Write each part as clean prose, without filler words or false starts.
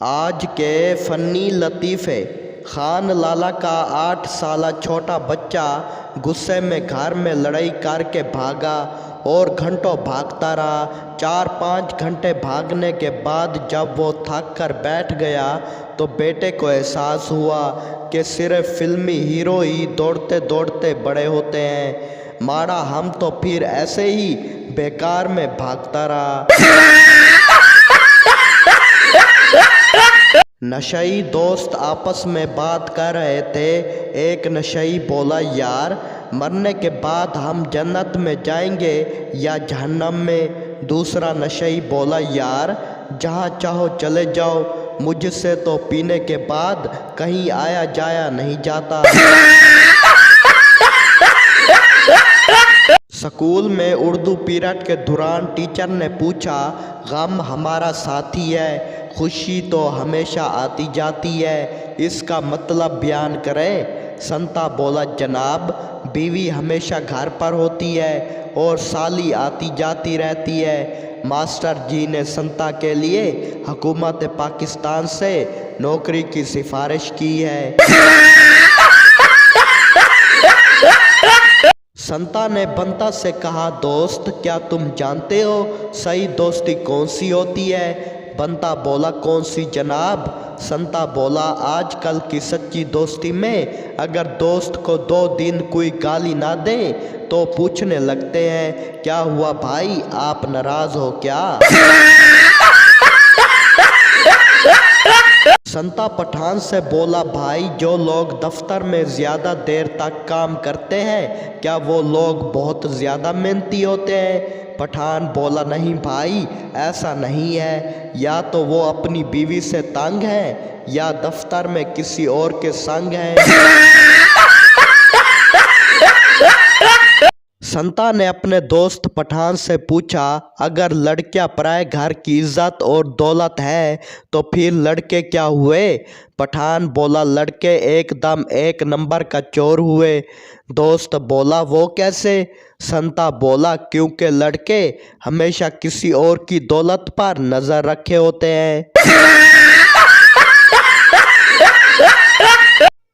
आज के फ़नी लतीफ़े। खान लाला का 8 साला छोटा बच्चा गुस्से में घर में लड़ाई करके भागा और घंटों भागता रहा। 4-5 घंटे भागने के बाद जब वो थक कर बैठ गया तो बेटे को एहसास हुआ कि सिर्फ फिल्मी हीरो ही दौड़ते दौड़ते बड़े होते हैं। मारा हम तो फिर ऐसे ही बेकार में भागता रहा। नशई दोस्त आपस में बात कर रहे थे। एक नशई बोला, यार मरने के बाद हम जन्नत में जाएंगे या जहन्नम में। दूसरा नशई बोला, यार जहाँ चाहो चले जाओ, मुझसे तो पीने के बाद कहीं आया जाया नहीं जाता। स्कूल में उर्दू पीरियड के दौरान टीचर ने पूछा, गम हमारा साथी है, खुशी तो हमेशा आती जाती है, इसका मतलब बयान करें। संता बोला, जनाब बीवी हमेशा घर पर होती है और साली आती जाती रहती है। मास्टर जी ने संता के लिए हुकूमत पाकिस्तान से नौकरी की सिफारिश की है। संता ने बंता से कहा, दोस्त क्या तुम जानते हो सही दोस्ती कौन सी होती है? बंता बोला, कौन सी जनाब? संता बोला, आजकल की सच्ची दोस्ती में अगर दोस्त को 2 दिन कोई गाली ना दे तो पूछने लगते हैं, क्या हुआ भाई, आप नाराज हो क्या? संता पठान से बोला, भाई जो लोग दफ्तर में ज़्यादा देर तक काम करते हैं क्या वो लोग बहुत ज़्यादा मेहनती होते हैं? पठान बोला, नहीं भाई ऐसा नहीं है, या तो वो अपनी बीवी से तंग है या दफ्तर में किसी और के संग है। संता ने अपने दोस्त पठान से पूछा, अगर लड़कियां पराए घर की इज्जत और दौलत है तो फिर लड़के क्या हुए? पठान बोला, लड़के एकदम 1 नंबर का चोर हुए। दोस्त बोला, वो कैसे? संता बोला, क्योंकि लड़के हमेशा किसी और की दौलत पर नजर रखे होते हैं।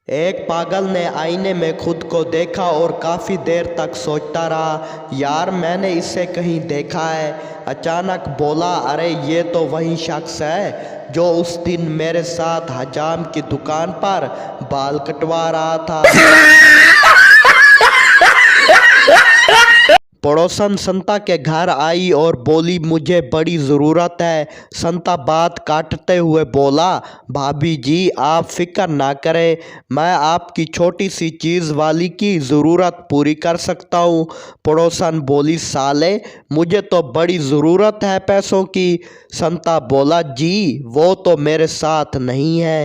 एक पागल ने आईने में खुद को देखा और काफ़ी देर तक सोचता रहा, यार मैंने इसे कहीं देखा है। अचानक बोला, अरे ये तो वही शख्स है जो उस दिन मेरे साथ हजाम की दुकान पर बाल कटवा रहा था। पड़ोसन संता के घर आई और बोली, मुझे बड़ी ज़रूरत है। संता बात काटते हुए बोला, भाभी जी आप फिक्र ना करें, मैं आपकी छोटी सी चीज़ वाली की ज़रूरत पूरी कर सकता हूँ। पड़ोसन बोली, साले मुझे तो बड़ी ज़रूरत है पैसों की। संता बोला, जी वो तो मेरे साथ नहीं है।